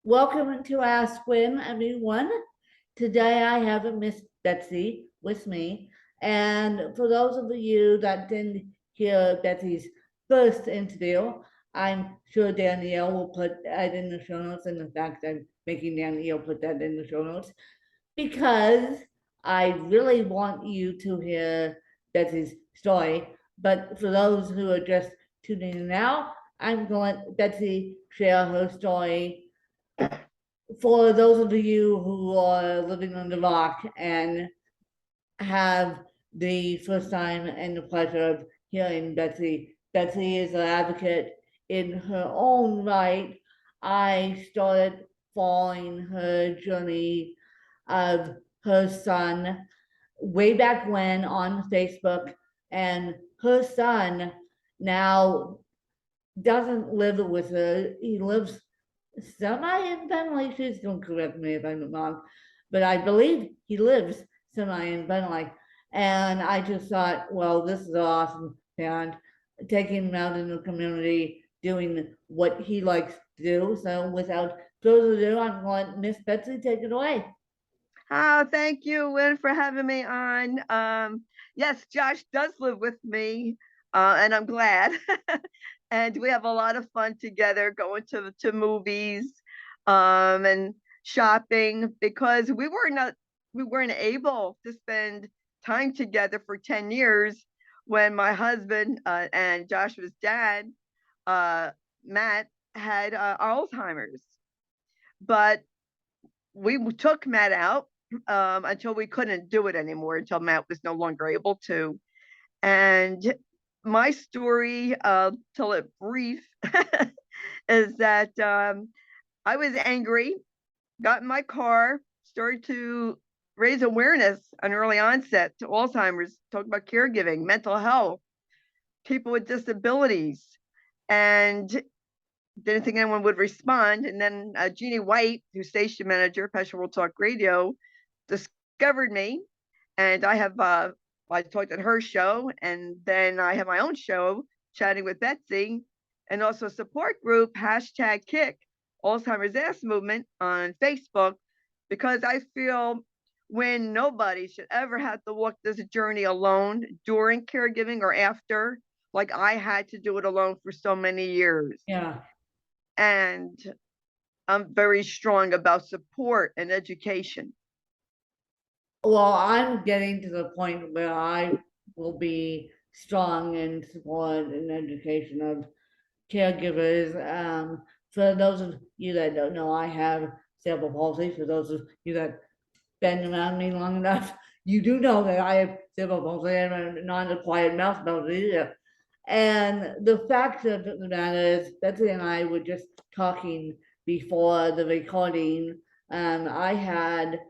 Welcome to Ask Win, everyone. Today I have Miss Betsy with me. And for those of you that didn't hear Betsy's first interview, I'm sure Danielle will put that in the show notes. And in fact, I'm making Danielle put that in the show notes because I really want you to hear Betsy's story. But for those who are just tuning in now, I'm going to let Betsy share her story for those of you who are living on the rock and have the first time and the pleasure of hearing Betsy. Betsy is an advocate in her own right. I started following her journey of her son way back when on Facebook, and her son now doesn't live with her. He lives semi-independently. She's going to correct me if I'm wrong, but I believe he lives semi-independently. And I just thought, well, this is awesome. And taking him out in the community, doing what he likes to do. So without further ado, I'm going to let Miss Betsy take it away. Oh, thank you, Win, for having me on. Yes, Josh does live with me, and I'm glad. And we have a lot of fun together, going to movies, and shopping because we weren't able to spend time together for 10 years when my husband and Joshua's dad, Matt, had Alzheimer's. But we took Matt out until we couldn't do it anymore, until Matt was no longer able to. And my story, till it brief, is that I was angry, got in my car, started to raise awareness on early onset to Alzheimer's, talk about caregiving, mental health, people with disabilities, and didn't think anyone would respond. And then Jeannie White, who's station manager, Passion World Talk Radio, discovered me. And I talked at her show, and then I have my own show, Chatting with Betsy, and also a support group, hashtag Kick, Alzheimer's Ass Movement on Facebook, because I feel when nobody should ever have to walk this journey alone during caregiving or after, like I had to do it alone for so many years. Yeah. And I'm very strong about support and education. Well, I'm getting to the point where I will be strong in support and education of caregivers. For those of you that don't know, I have cerebral palsy. For those of you that been around me long enough, you do know that I have cerebral palsy and a non-acquired mouse palsy either. And the fact of the matter is, Betsy and I were just talking before the recording. I had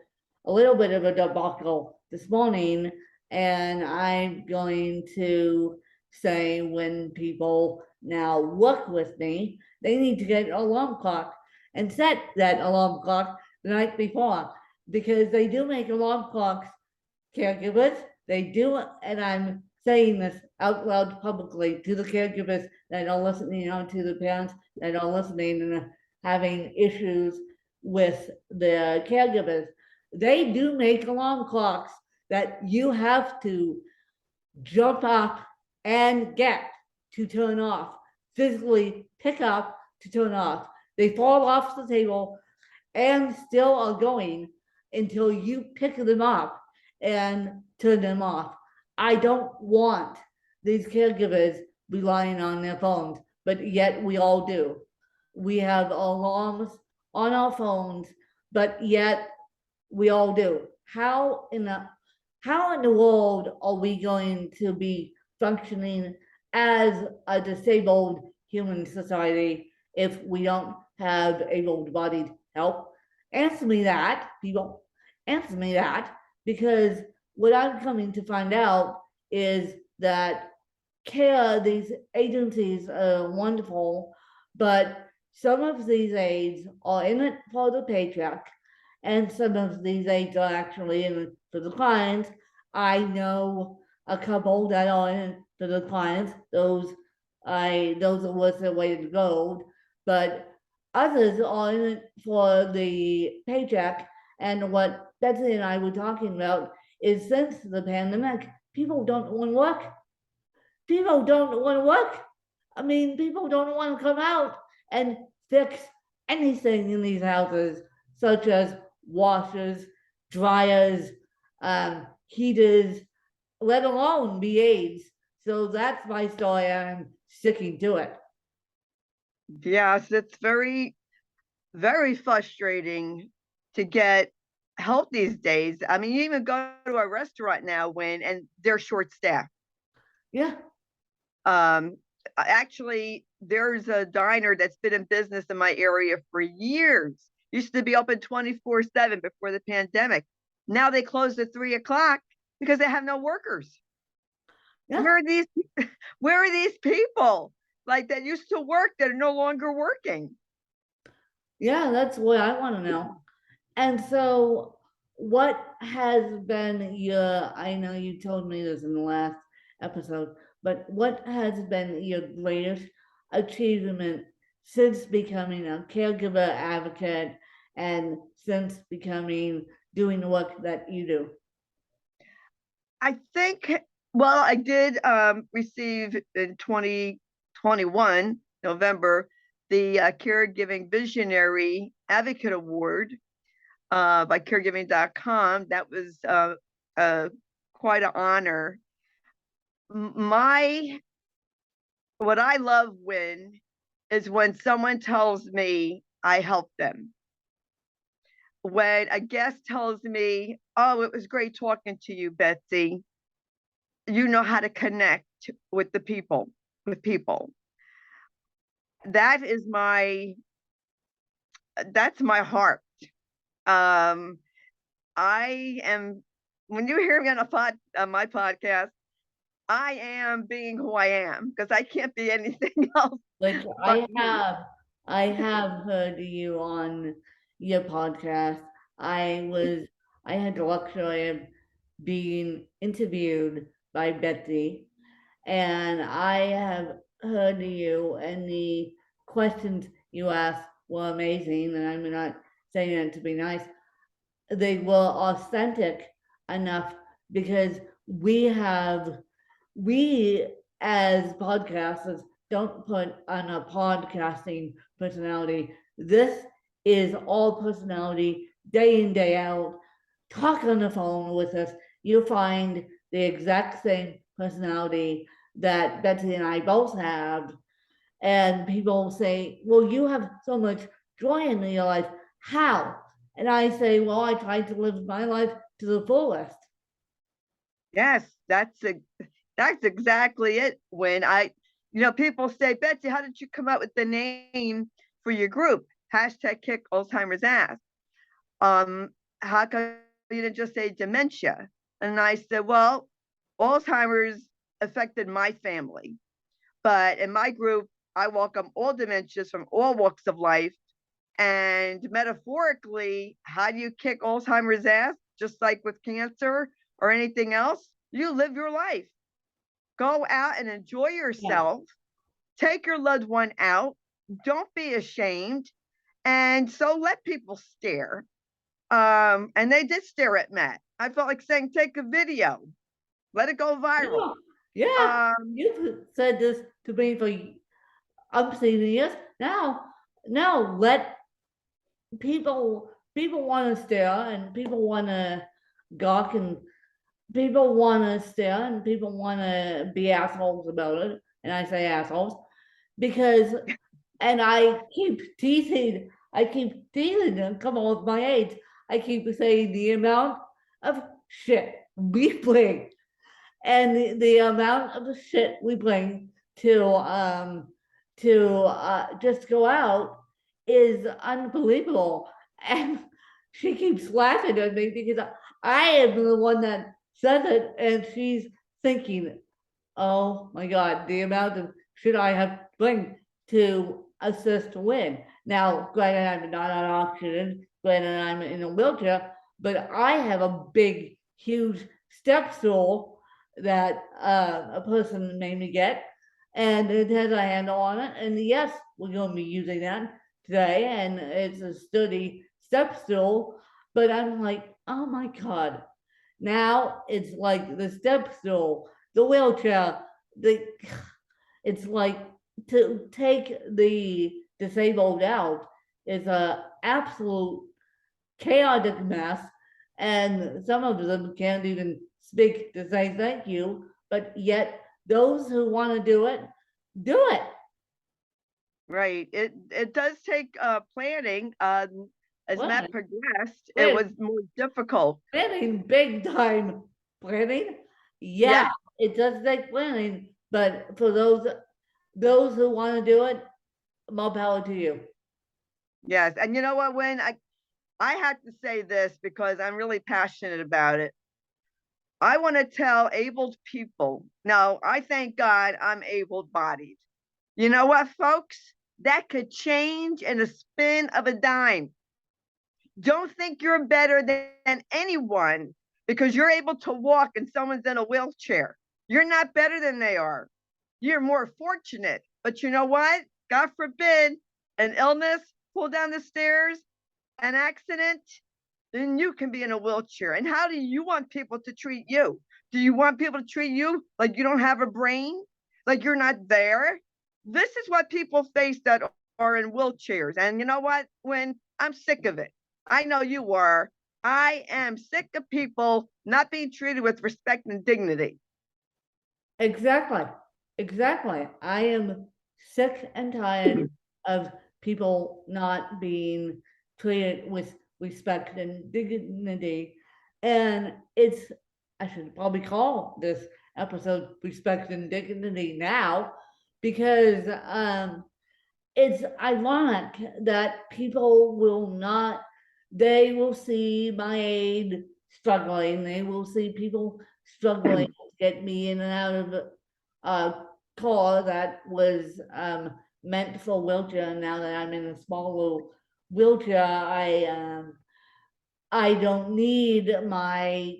a little bit of a debacle this morning, and I'm going to say when people now work with me, they need to get an alarm clock and set that alarm clock the night before because they do make alarm clocks, caregivers. They do, and I'm saying this out loud publicly to the caregivers that are listening, to the parents that are listening and having issues with their caregivers. They do make alarm clocks that you have to jump up and get to turn off, physically pick up to turn off. They fall off the table and still are going until you pick them up and turn them off. I don't want these caregivers relying on their phones, but yet we all do. We have alarms on our phones, but yet we all do. How in the world are we going to be functioning as a disabled human society if we don't have able-bodied help? Answer me that, people. Answer me that, because what I'm coming to find out is that these agencies are wonderful, but some of these aides are in it for the paycheck, and some of these aides are actually in it for the clients. I know a couple that are in it for the clients. Those are worth their weight in gold. But others are in it for the paycheck. And what Betsy and I were talking about is since the pandemic, people don't want to work. People don't want to work. I mean, people don't want to come out and fix anything in these houses, such as washers, dryers, heaters, let alone be aides. So that's my story, and I'm sticking to it. Yes, it's very, very frustrating to get help these days. I mean, you even go to a restaurant now and they're short staffed. Yeah. Actually, there's a diner that's been in business in my area for years. Used to be open 24/7 before the pandemic. Now they close at 3 o'clock because they have no workers. Yeah. Where are these where are these people like that used to work that are no longer working? Yeah, that's what I want to know. And so, what has been your, I know you told me this in the last episode, but what has been your greatest achievement since becoming a caregiver advocate and since becoming doing the work that you do? I think, well, I did receive in 2021, November, the Caregiving Visionary Advocate Award by caregiving.com. That was quite an honor. My, what I love is when someone tells me I helped them. When a guest tells me, "Oh, it was great talking to you, Betsy. You know how to connect with with people." That is that's my heart. Um, I am, when you hear me on my podcast, I am being who I am because I can't be anything else Which but me. I have heard you on your podcast. I had the luxury of being interviewed by Betsy, and I have heard you, and the questions you asked were amazing, and I'm not saying it to be nice. They were authentic enough because we as podcasters don't put on a podcasting personality. This is all personality, day in, day out. Talk on the phone with us. You'll find the exact same personality that Betsy and I both have. And people say, well, you have so much joy in your life. How? And I say, well, I try to live my life to the fullest. Yes, that's exactly it. When people say, "Betsy, how did you come up with the name for your group? Hashtag kick Alzheimer's ass. How come you didn't just say dementia?" And I said, "Well, Alzheimer's affected my family, but in my group, I welcome all dementias from all walks of life. And metaphorically, how do you kick Alzheimer's ass? Just like with cancer or anything else, you live your life. Go out and enjoy Yeah. yourself. Take your loved one out. Don't be ashamed. And so let people stare." And they did stare at Matt. I felt like saying, "Take a video, let it go viral." Yeah. Yeah. Um, You've said this to me for umpteen years. Now let people want to stare and people want to gawk and people want to stare and people want to be assholes about it. And I say assholes because, and I keep teasing them, come on with my age. I keep saying the amount of shit we bring and the amount of shit we bring to just go out is unbelievable. And she keeps laughing at me because I am the one that says it, and she's thinking, "Oh my God, the amount of shit I have to bring to assist to win." Now, granted, I'm not on oxygen, granted, I'm in a wheelchair, but I have a big, huge step stool that a person made me get, and it has a handle on it. And yes, we're going to be using that today, and it's a sturdy step stool, but I'm like, oh my God. Now it's like the step stool, the wheelchair, the it's like to take the disabled out is a absolute chaotic mess, and some of them can't even speak to say thank you, but yet those who want to do it. Right. It does take planning. As Well, Matt progressed, it wait, was more difficult. planning, big time planning. Yeah, Yes, it does take planning, but for those who want to do it, more power to you. yes. And you know what, when I had to say this because I'm really passionate about it. I want to tell abled people. Now, I thank God I'm able-bodied. You know what, folks? That could change in a spin of a dime. Don't think you're better than anyone because you're able to walk and someone's in a wheelchair. You're not better than they are. You're more fortunate. But you know what? God forbid an illness, pull down the stairs, an accident, then you can be in a wheelchair. And how do you want people to treat you? Do you want people to treat you like you don't have a brain? Like you're not there? This is what people face that are in wheelchairs. And you know what? When I'm sick of it, I know you are. I am sick of people not being treated with respect and dignity. Exactly. Exactly. I am sick and tired of people not being treated with respect and dignity. And I should probably call this episode Respect and Dignity now, because it's ironic that people will not, they will see my aide struggling, they will see people struggling to get me in and out of a car that was meant for wheelchair. Now that I'm in a small little wheelchair, I don't need my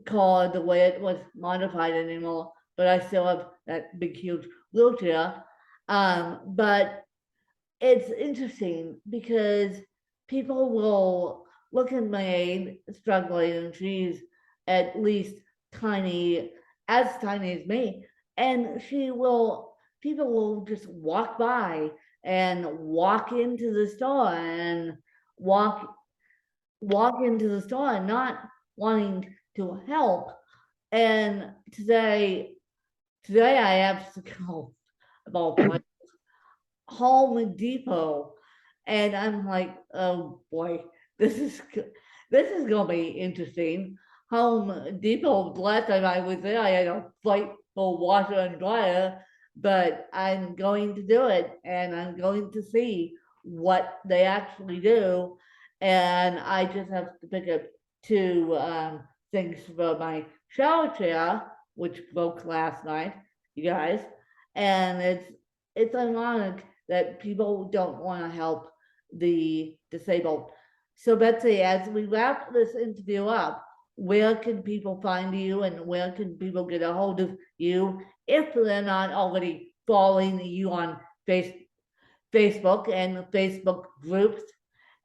car the way it was modified anymore, but I still have that big huge wheelchair. But it's interesting because people will look at my aide struggling, and she's at least tiny, as tiny as me, and people will just walk by and walk into the store and walk walk into the store and not wanting to help. And today I have to go about Home Depot, and I'm like, oh boy, this is gonna be interesting. Home Depot. The last time I was there, I had a fight for washer and dryer, but I'm going to do it, and I'm going to see what they actually do, and I just have to pick up two things for my shower chair, which broke last night, you guys, and it's ironic that people don't want to help the disabled. So, Betsy, as we wrap this interview up, where can people find you, and where can people get a hold of you if they're not already following you on Facebook and Facebook groups?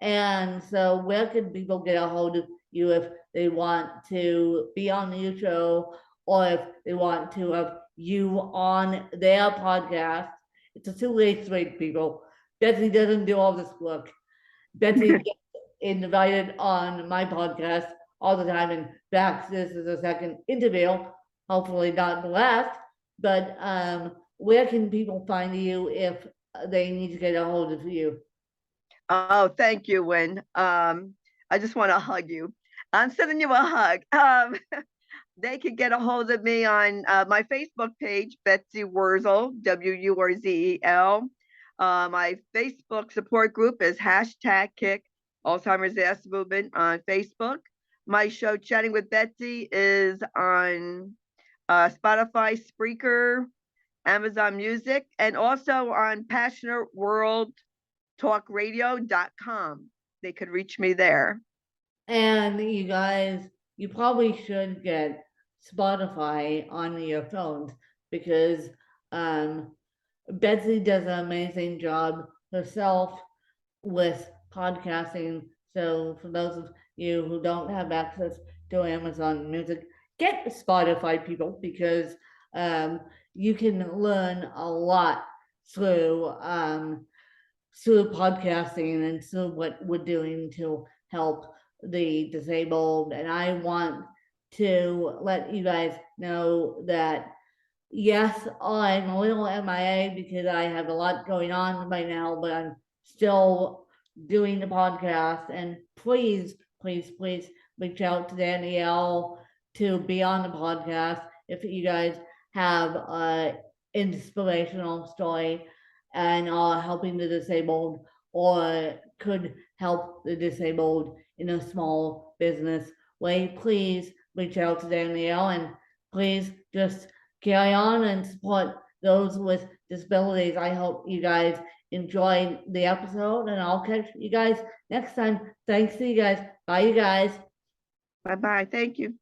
And so, where can people get a hold of you if they want to be on your show, or if they want to have you on their podcast? It's a two-way street, people. Betsy doesn't do all this work. Betsy gets invited on my podcast all the time. In fact, this is a second interview, hopefully not the last. But where can people find you if they need to get a hold of you? Oh, thank you, Win. I just want to hug you. I'm sending you a hug. They can get a hold of me on my Facebook page, BETSY Wurzel, Wurzel. My Facebook support group is hashtag Kick Alzheimer's Ass Movement on Facebook. My show, Chatting with Betsy, is on Spotify, Spreaker, Amazon Music, and also on PassionateWorldTalkRadio.com. They could reach me there. And you guys, you probably should get Spotify on your phones, because Betsy does an amazing job herself with podcasting. So for those of you who don't have access to Amazon Music, get Spotify, people, because you can learn a lot through through podcasting and through what we're doing to help the disabled. And I want to let you guys know that yes, I'm a little MIA because I have a lot going on right now, but I'm still doing the podcast. And please, please, please reach out to Danielle to be on the podcast if you guys have an inspirational story and are helping the disabled or could help the disabled in a small business way. Please reach out to Danielle and please just carry on and support those with disabilities. I hope you guys enjoyed the episode, and I'll catch you guys next time. Thanks to you guys. Bye, you guys. Bye-bye. Thank you.